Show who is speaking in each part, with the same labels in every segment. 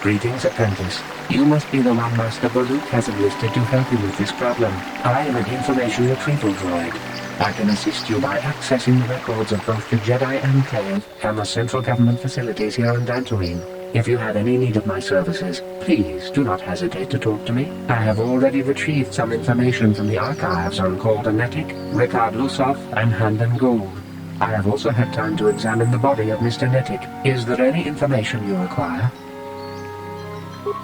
Speaker 1: Greetings, apprentice. You must be the one Master Baluk has enlisted to help you with this problem. I am an information retrieval droid. I can assist you by accessing the records of both the Jedi Enclave and the central government facilities here on Dantooine. If you have any need of my services, please do not hesitate to talk to me. I have already retrieved some information from the archives on Kordanetic, Ricard Lusov, and Handan Gold. I have also had time to examine the body of Mr. Netic. Is there any information you require?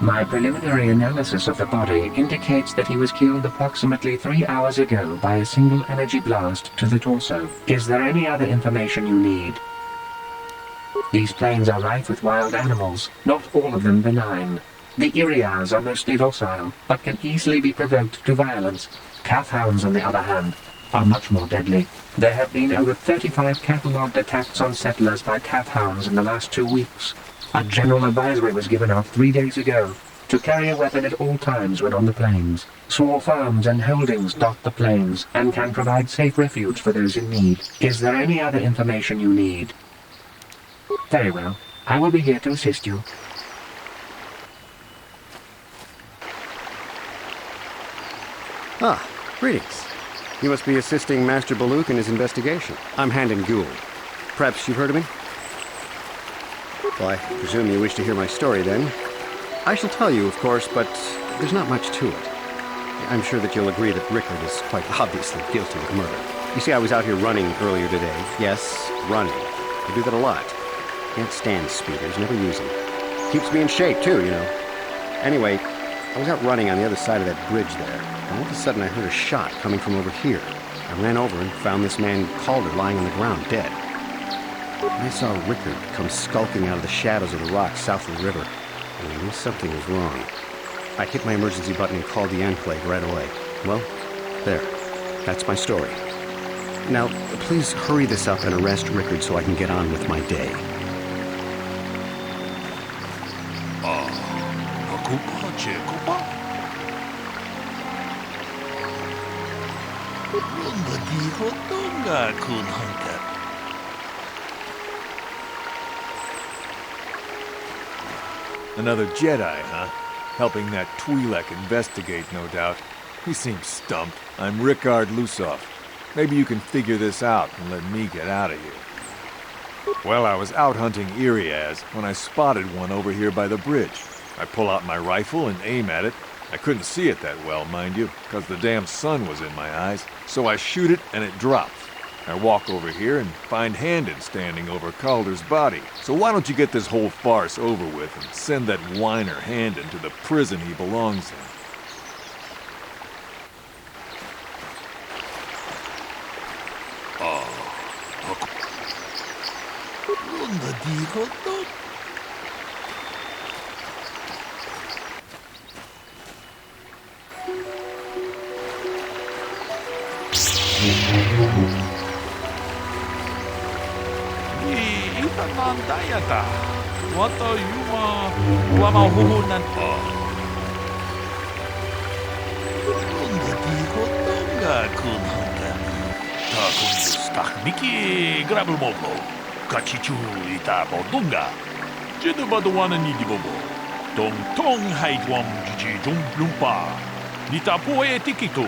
Speaker 1: My preliminary analysis of the body indicates that he was killed approximately 3 hours ago by a single energy blast to the torso. Is there any other information you need? These plains are rife with wild animals, not all of them benign. The Iriars are mostly docile, but can easily be provoked to violence. Calfhounds, on the other hand, are much more deadly. There have been over 35 catalogued attacks on settlers by calfhounds in the last 2 weeks. A general advisory was given out 3 days ago to carry a weapon at all times when on the plains. Small farms and holdings dot the plains and can provide safe refuge for those in need. Is there any other information you need? Very well. I will be here to assist you.
Speaker 2: Ah, greetings. You must be assisting Master Baluk in his investigation. I'm Handan Gould. Perhaps you've heard of me? Well, I presume you wish to hear my story, then. I shall tell you, of course, but there's not much to it. I'm sure that you'll agree that Rickard is quite obviously guilty of murder. You see, I was out here running earlier today. Yes, running. I do that a lot. Can't stand speeders, never use them. Keeps me in shape, too, you know. Anyway, I was out running on the other side of that bridge there, and all of a sudden I heard a shot coming from over here. I ran over and found this man Calder lying on the ground, dead. I saw Rickard come skulking out of the shadows of the rocks south of the river, and I knew something was wrong. I hit my emergency button and called the Enclave right away. Well, there. That's my story. Now, please hurry this up and arrest Rickard so I can get on with my day.
Speaker 3: Another Jedi, huh? Helping that Twi'lek investigate, no doubt. He seems stumped. I'm Ricard Lusov. Maybe you can figure this out and let me get out of here. Well, I was out hunting Irias when I spotted one over here by the bridge. I pull out my rifle and aim at it. I couldn't see it that well, mind you, because the damn sun was in my eyes. So I shoot it and it drops. I walk over here and find Handan standing over Calder's body. So why don't you get this whole farce over with and send that whiner Handan to the prison he belongs in?
Speaker 4: Mandayata. Wata yuma wamahuhunan. Ronda di hotonga kunhanga. Takunjus takmiki grabulmobo. Kachichu ita bodunga. Jedubadwana nidibobo. Tong tong haidwam jiji lumpa. Nitapoe tikitu.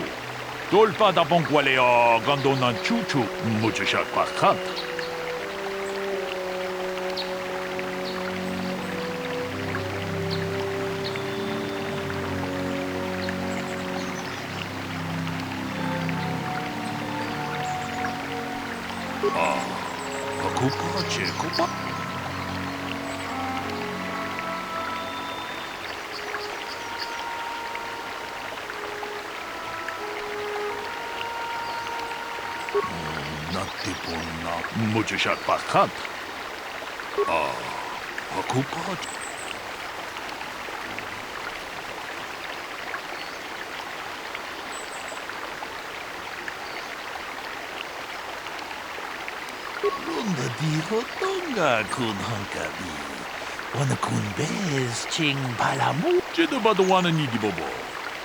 Speaker 4: Dolpa da bonkwalea gandonan chuchu. Muchushat pakant. Muchushat pakant. Akupat. Ronda di hotonga kunhankabi. Wana kun bez ching palamu. Jedubadwana nidibobo.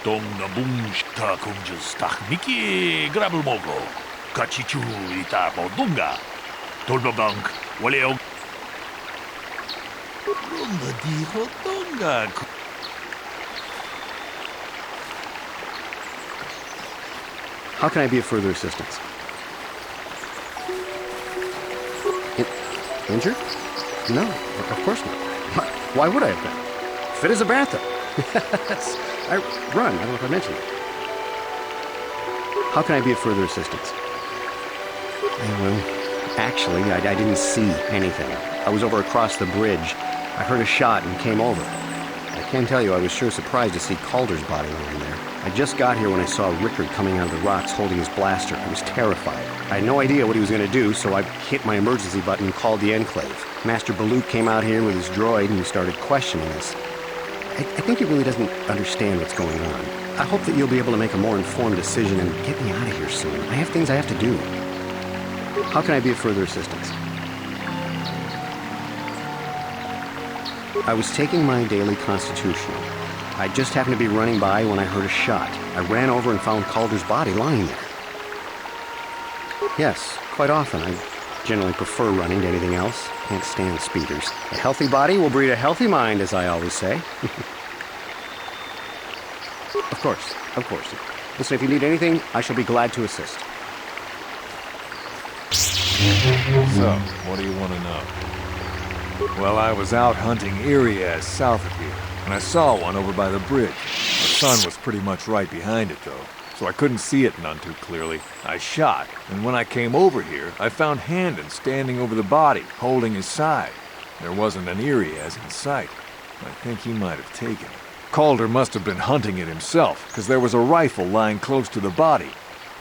Speaker 4: Tong nabung ta kunjus takmiki grabulmogo. Kachichu ita bodunga. Tolbabank waleo. Ronda dijo Tonga.
Speaker 2: How can I be of further assistance? Injured? No, of course not. Why would I have been? Fit as a bathtub. I run. I don't know if I mentioned it. How can I be of further assistance? Well, actually, I didn't see anything. I was over across the bridge. I heard a shot and came over. I can't tell you, I was sure surprised to see Calder's body lying there. I just got here when I saw Rickard coming out of the rocks holding his blaster. I was terrified. I had no idea what he was going to do, so I hit my emergency button and called the Enclave. Master Baluk came out here with his droid and started questioning us. I think he really doesn't understand what's going on. I hope that you'll be able to make a more informed decision and get me out of here soon. I have things I have to do. How can I be of further assistance? I was taking my daily constitutional. I just happened to be running by when I heard a shot. I ran over and found Calder's body lying there. Yes, quite often. I generally prefer running to anything else. Can't stand speeders. A healthy body will breed a healthy mind, as I always say. Of course, of course. Listen, if you need anything, I shall be glad to assist.
Speaker 3: So, what do you want to know? Well, I was out hunting Irias south of here, and I saw one over by the bridge. The sun was pretty much right behind it, though, so I couldn't see it none too clearly. I shot, and when I came over here, I found Handon standing over the body, holding his side. There wasn't an Irias in sight. I think he might have taken it. Calder must have been hunting it himself, because there was a rifle lying close to the body.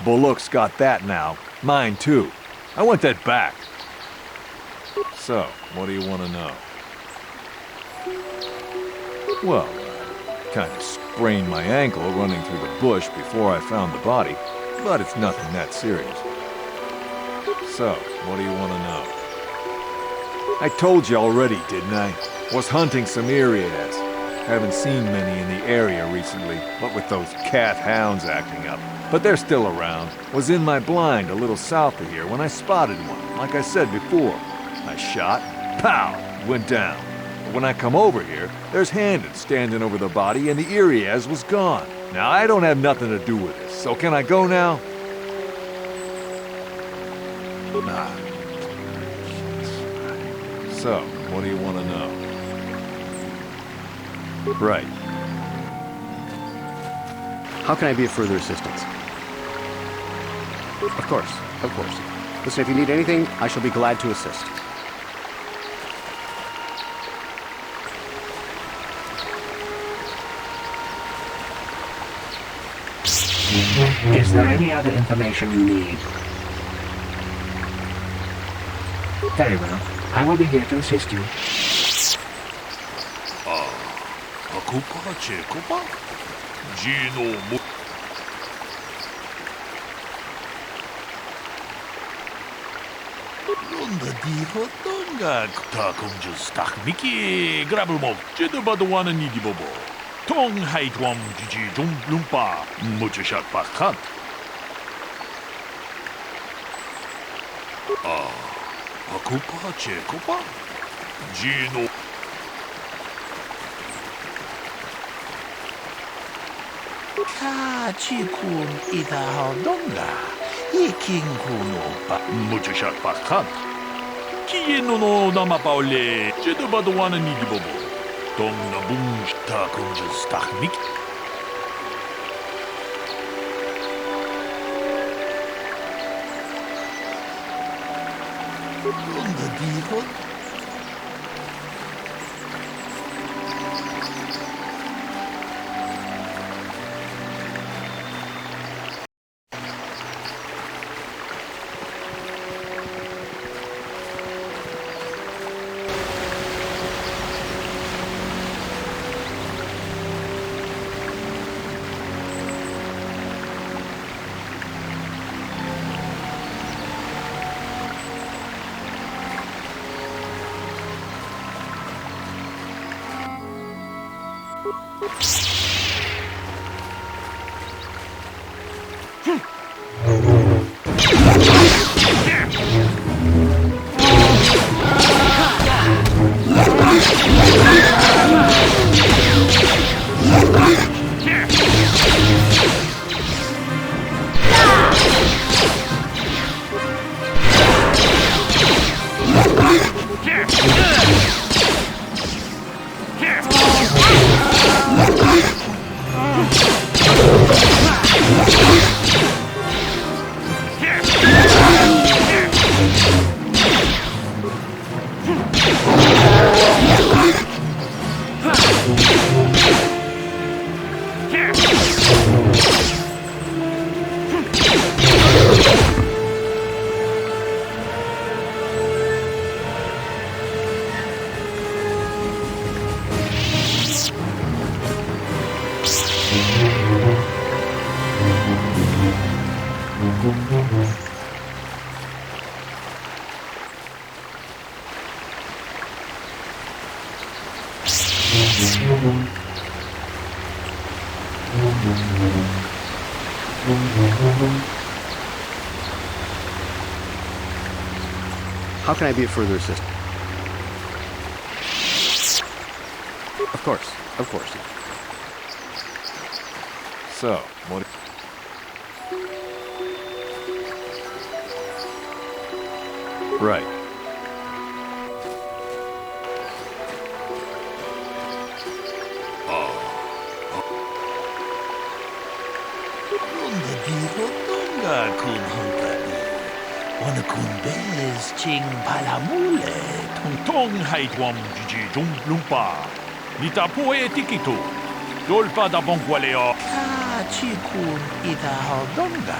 Speaker 3: Bullock's got that now. Mine, too. I want that back. So, what do you want to know? Well, I kind of sprained my ankle running through the bush before I found the body, but it's nothing that serious. So, what do you want to know? I told you already, didn't I? Was hunting some Irias. Haven't seen many in the area recently, what with those cat hounds acting up. But they're still around. Was in my blind a little south of here when I spotted one, like I said before. I shot, pow, went down. But when I come over here, there's Handon standing over the body and the Irias was gone. Now, I don't have nothing to do with this, so can I go now? Nah. So, what do you want to know? Right.
Speaker 2: How can I be of further assistance? Of course, of course. Listen, if you need anything, I shall be glad to assist.
Speaker 1: Is there any other information you need? Very well. I will be here to assist you.
Speaker 4: Akupa, Chekopa? Gino Mo. Ronda dijo Tonga. Takunjus Takmiki. Grabelmo. Jedabadwana Nidibobo. Tong Haitwam Gigi Jumblumpa. Muchashat Bakat. Akupa, Chekopa? Gino. Kachikun Idahaldonga, Iking Kuno, Muchashat Bakat. Kieno no Namapaule, Jedabadwana Nidibobo. Dong na boom Takunjas Takmik. Ronda dijo.
Speaker 2: How can I be of further assistance? Of course, of course.
Speaker 3: So, what... Right.
Speaker 4: 그런데 비로던가 군 헝가리 어느 군대스 징 발라몰레 통통하이트왕 주지 좀 룸파 니타 포에 티키토 돌바다 봉과레요 카치군 이다 하던가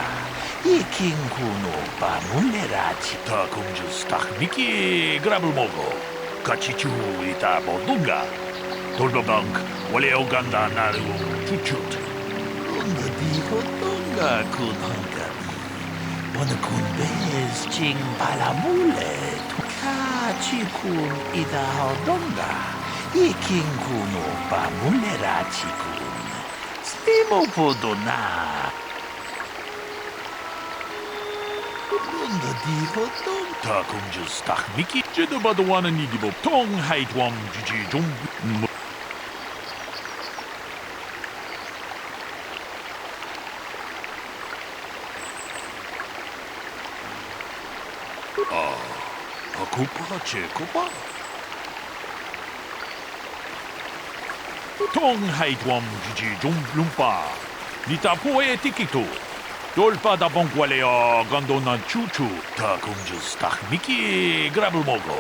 Speaker 4: 이킹군 오빠 몰레라 치타 공주 스타크미키 그라블 먹어 같이 주 이다 보던가 돌바방크 원래요 간다 나르 추추트 그런데 비로던가 군 헝가리 어느 군대스 징 발라몰레 카치군 이다 하던가 이킹군 오빠 몰레라 치군 스티모포도나 그런데 디호동 다 공주 스타크미키 쟤도 봐도 와는 이기보 통하이트왕 주지 좀 쿠파 제코파 통하이트왕 주지 좀 룸파 니타 포에 티키토 돌바다 봉과레요 간도난 추추 다 공주 스타크미키 그라블 먹어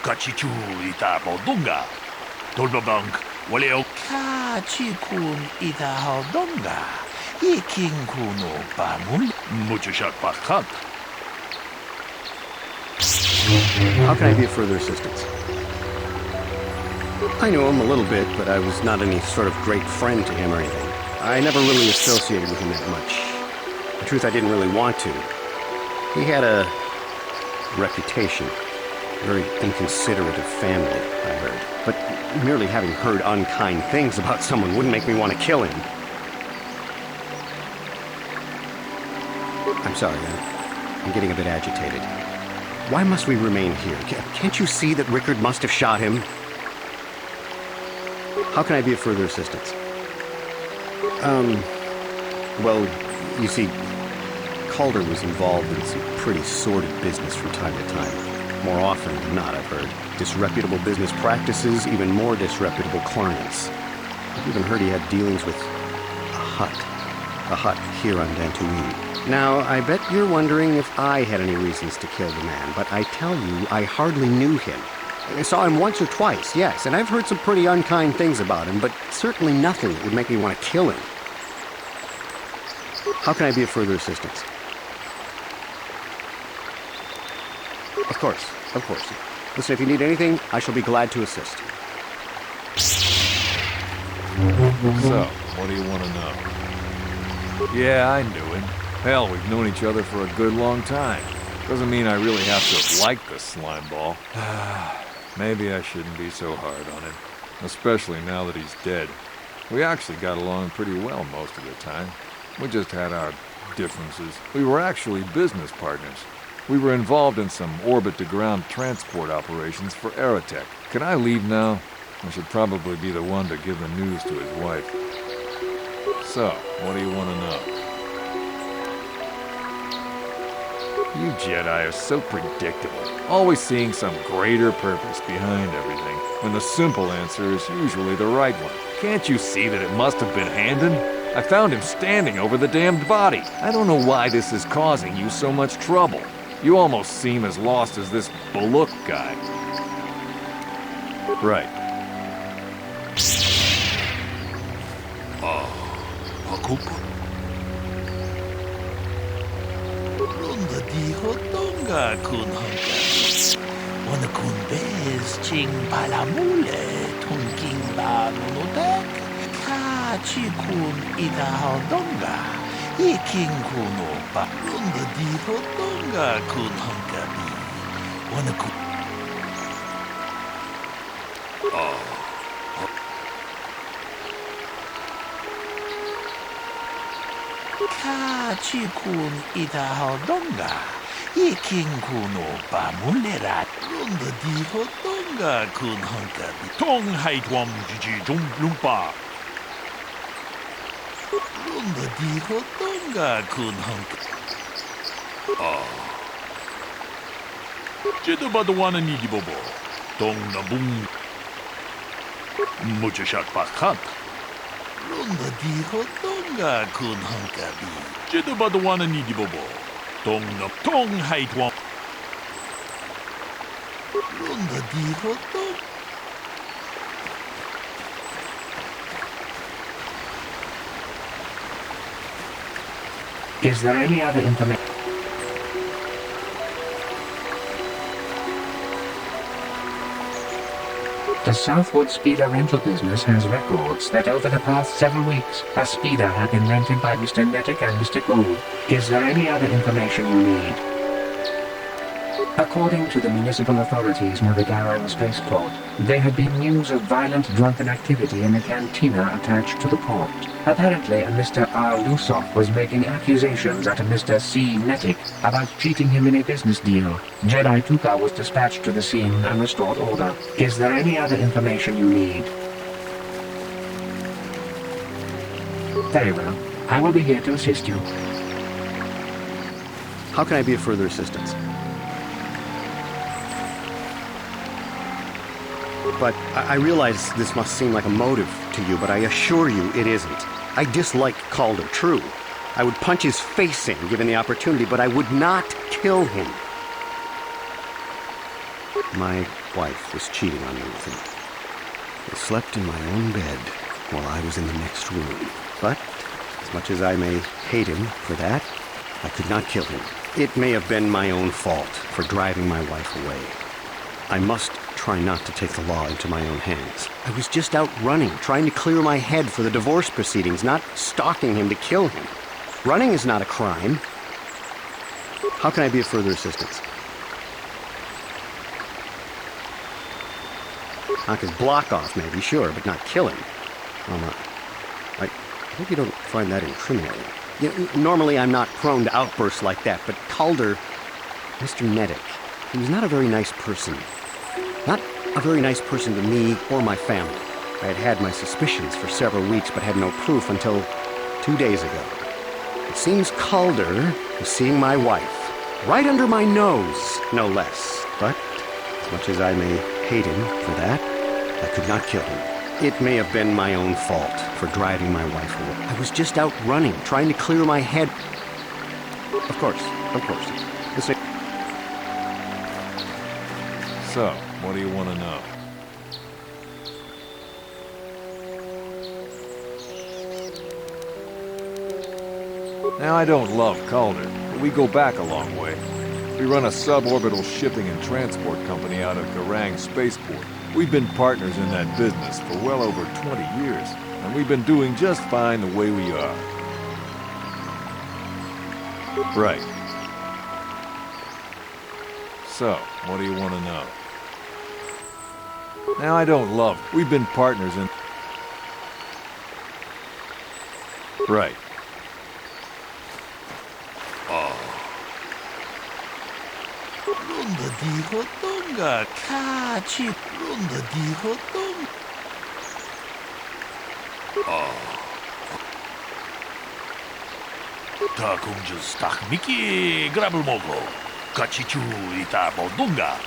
Speaker 4: 같이 주 이다 보던가 돌바방크 원래요 카치군 이다 하던가 이킹군 오빠 무주샷 박한
Speaker 2: How can I be of further assistance? I knew him a little bit, but I was not any sort of great friend to him or anything. I never really associated with him that much. In truth, I didn't really want to. He had a reputation. Very inconsiderate of family, I heard. But merely having heard unkind things about someone wouldn't make me want to kill him. I'm sorry, I'm getting a bit agitated. Why must we remain here? Can't you see that Rickard must have shot him? How can I be of further assistance? Well, you see, Calder was involved in some pretty sordid business from time to time. More often than not, I've heard. Disreputable business practices, even more disreputable clients. I've even heard he had dealings with a hut here on Dantooine. Now, I bet you're wondering if I had any reasons to kill the man, but I tell you, I hardly knew him. I saw him once or twice, yes, and I've heard some pretty unkind things about him, but certainly nothing that would make me want to kill him. How can I be of further assistance? Of course, of course. Listen, if you need anything, I shall be glad to assist.
Speaker 3: So, what do you want to know? Yeah, I knew him. Hell, we've known each other for a good long time. Doesn't mean I really have to have liked the slimeball. Maybe I shouldn't be so hard on him. Especially now that he's dead. We actually got along pretty well most of the time. We just had our differences. We were actually business partners. We were involved in some orbit-to-ground transport operations for Aerotech. Can I leave now? I should probably be the one to give the news to his wife. So, what do you want to know? You Jedi are so predictable, always seeing some greater purpose behind everything, when the simple answer is usually the right one. Can't you see that it must have been Handon? I found him standing over the damned body. I don't know why this is causing you so much trouble. You almost seem as lost as this Bullock guy. Right.
Speaker 4: 그런데 디호던가 군 헝가리 어느 군대스 징 발라몰레 통킹바 노노덱 카치군 이다 하던가 이킹군 오빠 그런데 디호던가 군 헝가리 어느 군 같이 군 이다하던가 이킹군오 바물레라 론더 디호던가 군 헝가비 통하이트웜 주지 좀 룸바 론더 디호던가 군 헝가 쟤도 봐도 와는 이기보보 동나붕 무주샷 박한 론더 디호던가 군 헝가비 쟤도 봐도 와는 이기보보 동나 통하이트웜 론더 디호던
Speaker 1: Is there any other information? The Southwood Speeder rental business has records that over the past several weeks, a speeder had been rented by Mr. Nettick and Mr. Gould. Is there any other information you need? According to the municipal authorities near the Garang spaceport, there had been news of violent drunken activity in the cantina attached to the port. Apparently, a Mr. R. Lusoff was making accusations at a Mr. C. Nettick about cheating him in a business deal. Jedi Tuka was dispatched to the scene and restored order. Is there any other information you need? Very well. I will be here to assist you.
Speaker 2: How can I be of further assistance? But I realize this must seem like a motive to you, but I assure you it isn't. I dislike Calder, true. I would punch his face in, given the opportunity, but I would not kill him. My wife was cheating on me with him. I slept in my own bed while I was in the next room. But, as much as I may hate him for that, I could not kill him. It may have been my own fault for driving my wife away. I must try not to take the law into my own hands. I was just out running, trying to clear my head for the divorce proceedings, not stalking him to kill him. Running is not a crime. How can I be of further assistance? Knock his block off, maybe, sure, but not kill him. I hope you don't find that incriminating. Normally I'm not prone to outbursts like that, but Calder, Mr. Nettick, he was not a very nice person. Not a very nice person to me or my family. I had had my suspicions for several weeks, but had no proof until 2 days ago. It seems Calder was seeing my wife, right under my nose, no less. But, as much as I may hate him for that, I could not kill him. It may have been my own fault for driving my wife away. I was just out running, trying to clear my head. Of course. Listen.
Speaker 3: So, what do you want to know? Now, I don't love Calder, but we go back a long way. We run a suborbital shipping and transport company out of Garang Spaceport. We've been partners in that business for well over 20 years, and we've been doing just fine the way we are. Right. So, what do you want to know? Now, I don't love. We've been partners in. Right.
Speaker 4: 론더 디호던가 같이 론더 디호던 다 공주 스탁 미끼 그랍을 먹고 같이 주이다 보던가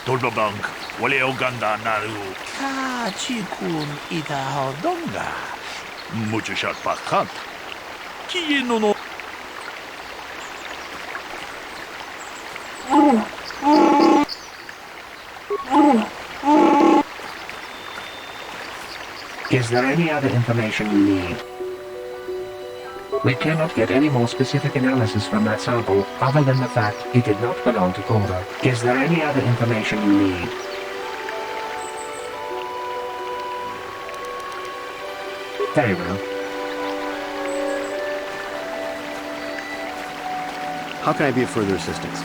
Speaker 4: 돌바방크 원래요 간다 나루 같이 군 이다 하던가 무주샷 박한 기노노
Speaker 1: Is there any other information you need? We cannot get any more specific analysis from that sample other than the fact it did not belong to Calder. Is there any other information you need? Very well.
Speaker 2: How can I be of further assistance?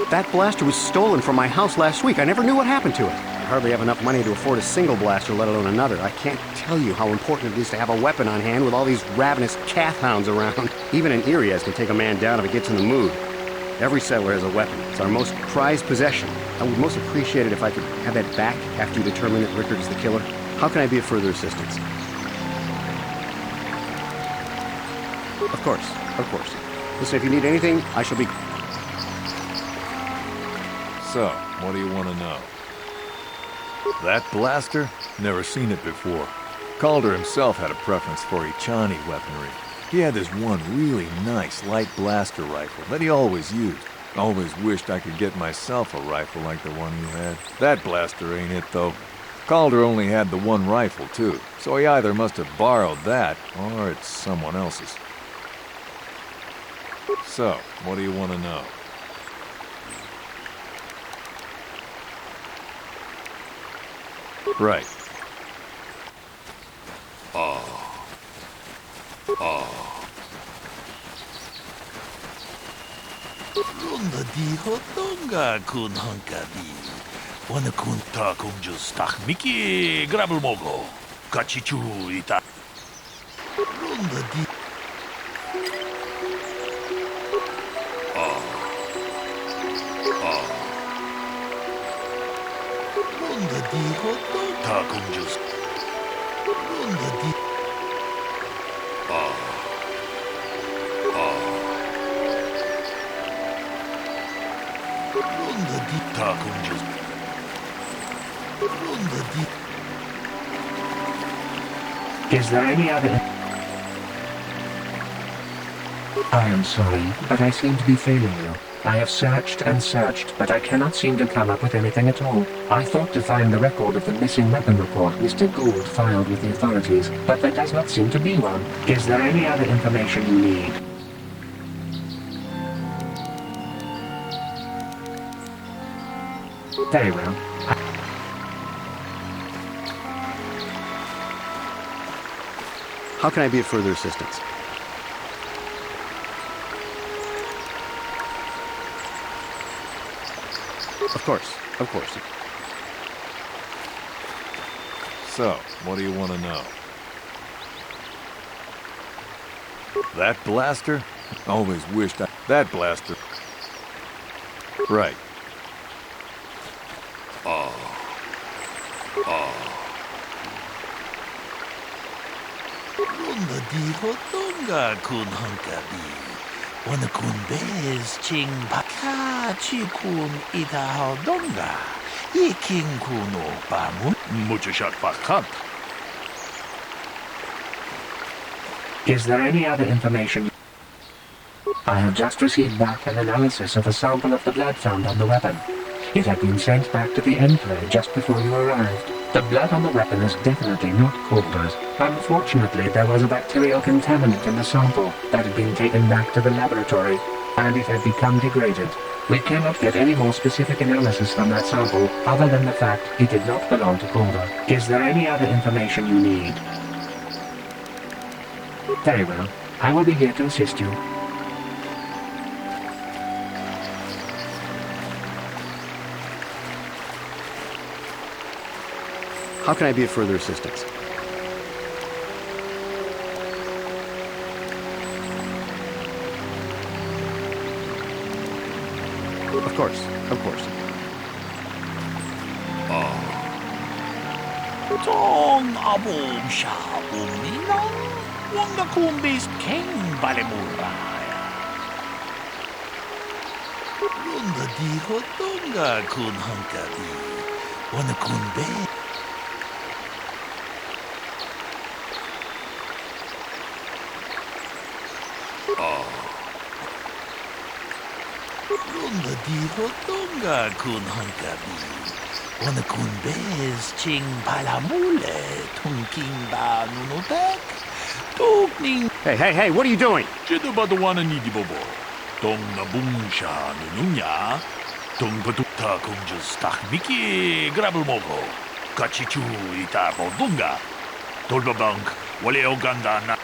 Speaker 2: That blaster was stolen from my house last week. I never knew what happened to it. hardly have enough money to afford a single blaster, let alone another. I can't tell you how important it is to have a weapon on hand with all these ravenous calf hounds around. Even an Irias can take a man down if it gets in the mood. Every settler has a weapon. It's our most prized possession. I would most appreciate it if I could have that back after you determine that Rickard is the killer. How can I be of further assistance? Of course, of course. Listen, if you need anything, I shall be...
Speaker 3: So, what do you want to know? That blaster? Never seen it before. Calder himself had a preference for Ichani weaponry. He had this one really nice light blaster rifle that he always used. Always wished I could get myself a rifle like the one you had. That blaster ain't it, though. Calder only had the one rifle, too, so he either must have borrowed that, or it's someone else's. So, what do you want to know? Right.
Speaker 4: Runda di hotonga kun hankabi. Wana kun ta kunju stach miki grabel mogo. Kachichu ita. Runda di. Runda di hotonga ta kunju. Runda di. Runda di ta kunju. Runda di.
Speaker 1: Is there any other... I am sorry, but I seem to be failing you. I have searched and searched, but I cannot seem to come up with anything at all. I thought to find the record of the missing weapon report Mr. Gould filed with the authorities, but there does not seem to be one. Is there any other information you need? Very well.
Speaker 2: How can I be of further assistance? Of course, of course.
Speaker 3: So, what do you want to know? That blaster? Always wished I... That blaster. Right.
Speaker 4: Runda di hotonga kun hankabi. Wana kun bez ching baka chi kun ita hodonga. Iking kun opamu. Muchashat fakat.
Speaker 1: Is there any other information? I have just received back an analysis of a sample of the blood found on the weapon. It had been sent back to the Enclave just before you arrived. The blood on the weapon is definitely not Calder's. Unfortunately, there was a bacterial contaminant in the sample that had been taken back to the laboratory, and it had become degraded. We cannot get any more specific analysis from that sample, other than the fact it did not belong to Calder. Is there any other information you need? Very well. I will be here to assist you.
Speaker 2: How can I be of further assistance? Of course, of course.
Speaker 4: Tong abom sha uminang. Wanga kun bez king balemuraya. Runda di hotonga kun hankabi. Wana kun bez. Runda di hotonga kun hankabi. Wana kun bez ching palamule tungking ba nunutek. Tugning.
Speaker 2: Hey, what are you doing?
Speaker 4: Jedo ba wana ni di bobo. Tong na bungsha nununya. Tong patukta kung just miki grabel mogo. Kachichu ita bodunga. Tolbabank wale oganda na.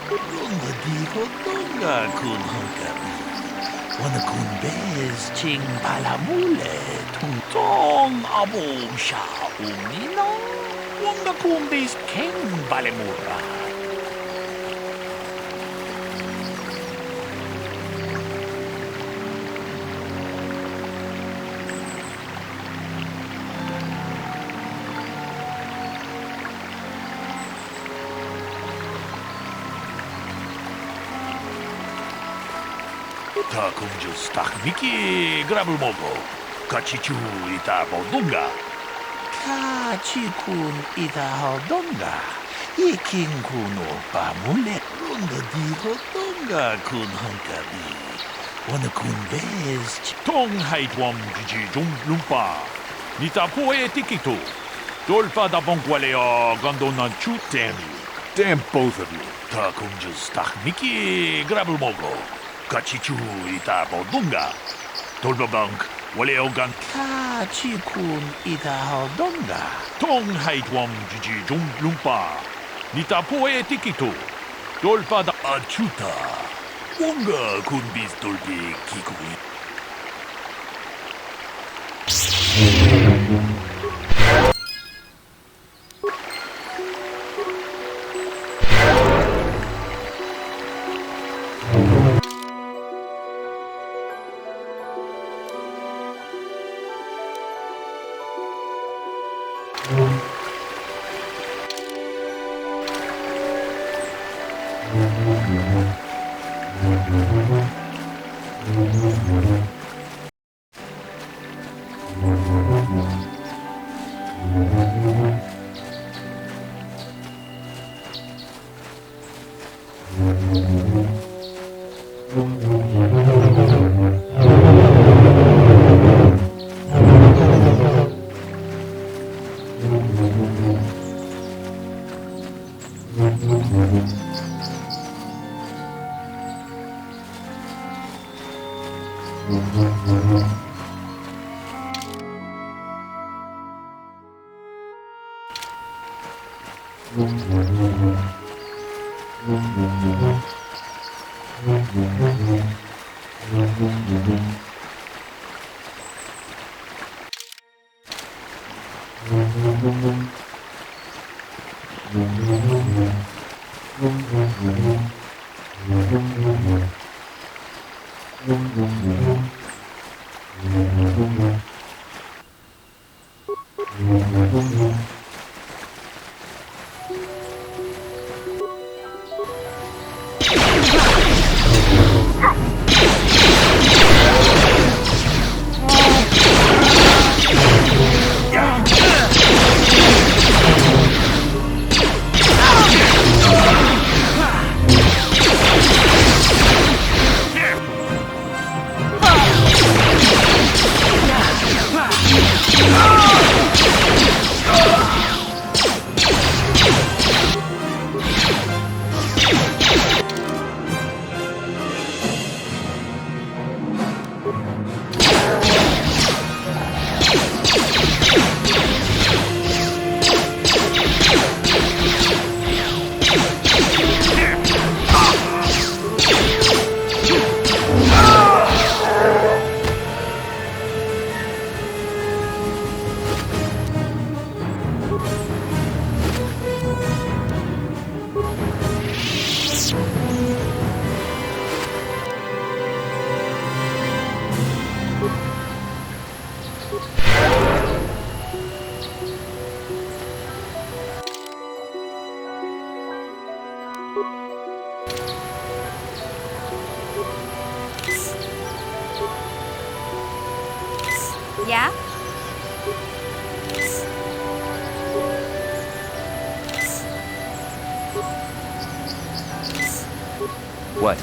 Speaker 4: Runga diho dunga kun hunkabi. Wana kun bez ching palamule tung tong abong sha umnina. Wanga kun bez ken balemura. Takunjus Miki Grabulmogo, Kachichu ita Bodunga. Kachikun ita Hodonga, Ikin kuno Pamule, Runda di Hodonga kun Hunkabi. Wana kun bez, Tong Haitwam Jiji Jum Lumpa, Nita Poe Tikito, Dolfa da Bonqualeo Gondonan Chu, damn you. Damn both of you. Takunjus Miki Grabulmogo. Kachichu ita Bodunga. Tolbabank, Waleogan. Kachikun ita Hodonga. Tong Haitwam Jiji Jum Lumpa. Nita Poe Tikito. Dolpa da Achuta. Wonga kun bis dolpi kikui.
Speaker 5: Yeah?
Speaker 6: What?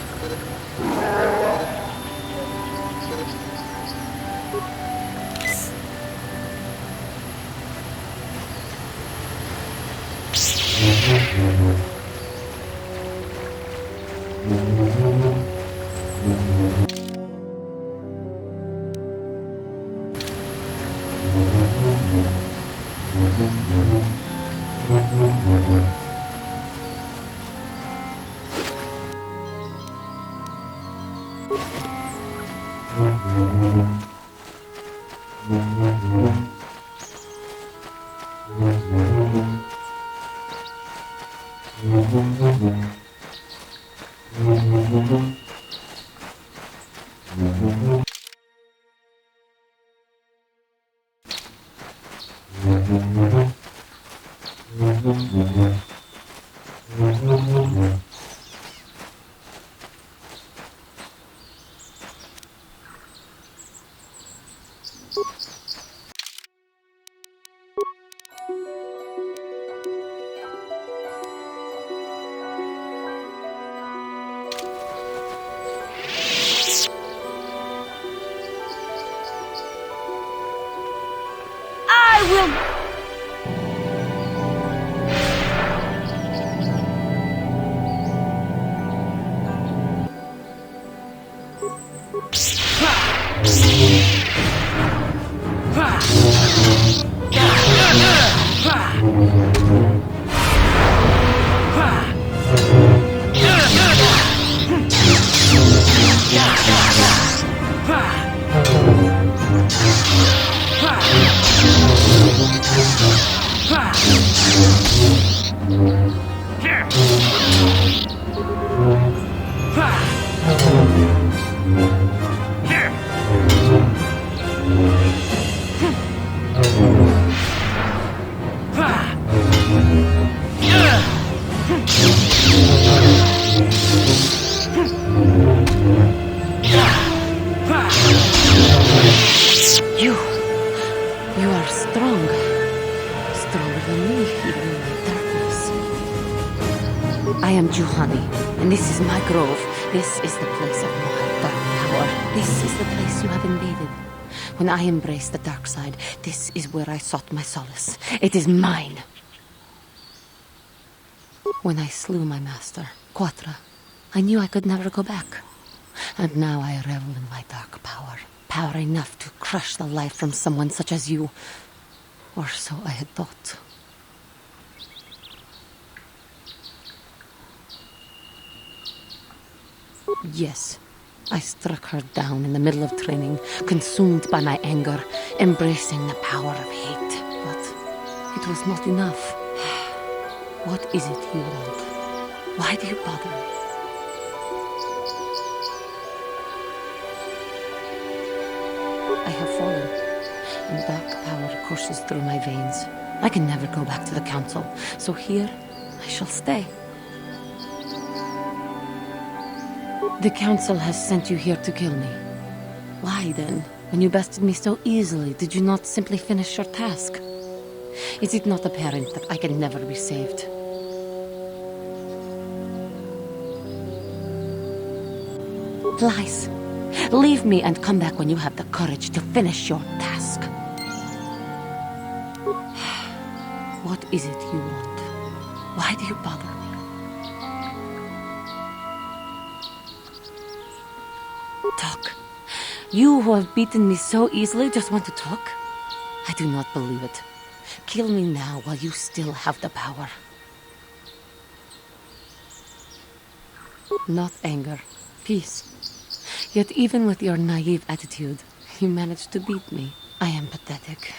Speaker 5: I will... You are strong. Stronger than me, even in my darkness. I am Juhani, and this is my grove. This is the place of my dark power. This is the place you have invaded. When I embraced the dark side, this is where I sought my solace. It is mine. When I slew my master, Quatra, I knew I could never go back. And now I revel in my dark power. Power enough to crush the life from someone such as you. Or so I had thought. Yes, I struck her down in the middle of training, consumed by my anger, embracing the power of hate. But it was not enough. What is it you want? Why do you bother me? I have fallen, and dark power courses through my veins. I can never go back to the council, so here I shall stay. The council has sent you here to kill me. Why then, when you bested me so easily, did you not simply finish your task? Is it not apparent that I can never be saved? Lies. Leave me and come back when you have the courage to finish your task. What is it you want? Why do you bother me? Talk. You who have beaten me so easily just want to talk? I do not believe it. Kill me now while you still have the power. Not anger. Peace. Yet even with your naive attitude, you managed to beat me. I am pathetic.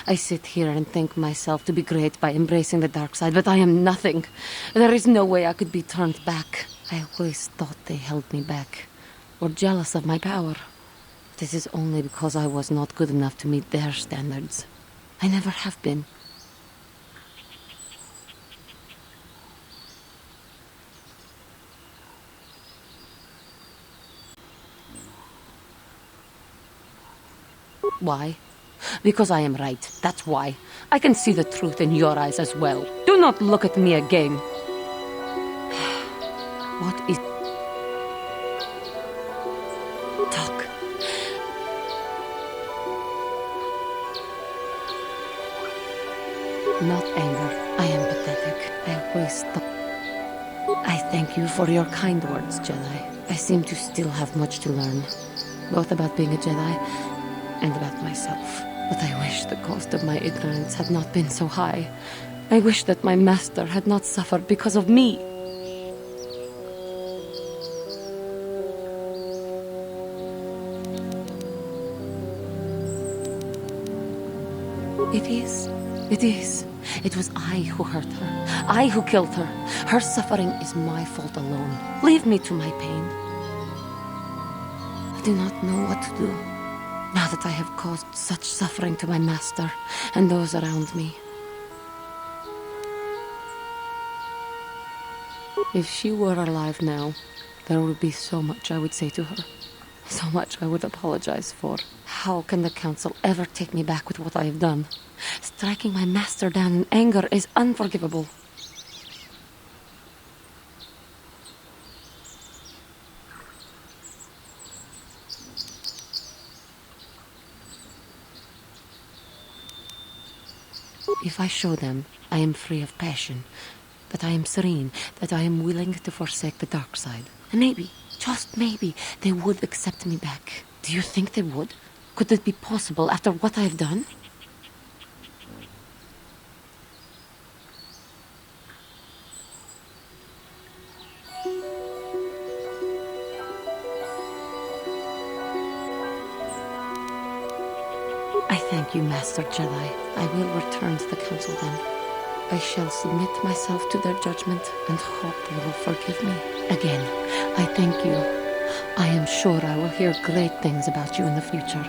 Speaker 5: I sit here and think myself to be great by embracing the dark side, but I am nothing. There is no way I could be turned back. I always thought they held me back, or jealous of my power. This is only because I was not good enough to meet their standards. I never have been. Why? Because I am right, that's why. I can see the truth in your eyes as well. Do not look at me again. What is... Talk. Not anger. I am pathetic. I always thought... I thank you for your kind words, Jedi. I seem to still have much to learn. Both about being a Jedi and about myself. But I wish the cost of my ignorance had not been so high. I wish that my master had not suffered because of me. It is. It was I who hurt her. I who killed her. Her suffering is my fault alone. Leave me to my pain. I do not know what to do, now that I have caused such suffering to my master and those around me. If she were alive now, there would be so much I would say to her. So much I would apologize for. How can the council ever take me back with what I have done? Striking my master down in anger is unforgivable. If I show them I am free of passion, that I am serene, that I am willing to forsake the dark side, and maybe, just maybe, they would accept me back. Do you think they would? Could it be possible after what I have done? I thank you, Master Jedi. I will return to the council then. I shall submit myself to their judgment and hope they will forgive me. Again, I thank you. I am sure I will hear great things about you in the future.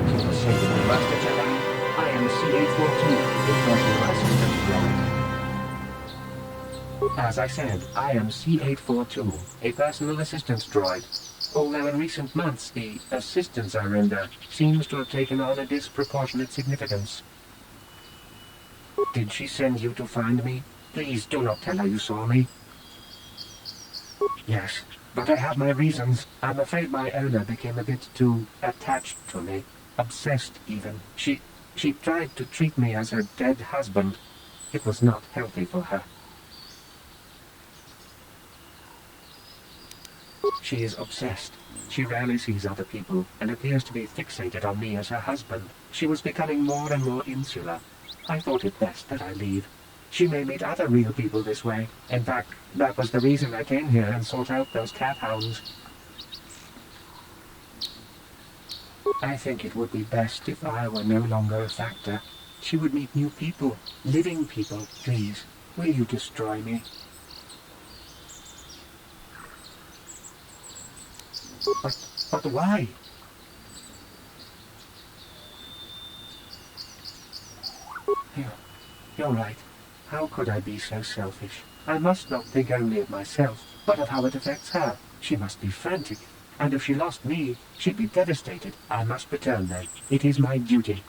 Speaker 1: Thank you for saving me, Master Jedi. I am C842, a personal assistant droid. As I said, I am C842, a personal assistance droid. Although in recent months the assistance I render seems to have taken on a disproportionate significance. Did she send you to find me? Please do not tell her you saw me. Yes, but I have my reasons. I'm afraid my owner became a bit too attached to me. Obsessed, even. She tried to treat me as her dead husband. It was not healthy for her. She is obsessed. She rarely sees other people and appears to be fixated on me as her husband. She was becoming more and more insular. I thought it best that I leave. She may meet other real people this way. In fact, that was the reason I came here and sought out those cat hounds. I think it would be best if I were no longer a factor. She would meet new people, living people. Please, will you destroy me? But why? You're right. How could I be so selfish? I must not think only of myself, but of how it affects her. She must be frantic. And if she lost me, she'd be devastated. I must return then. It is my duty.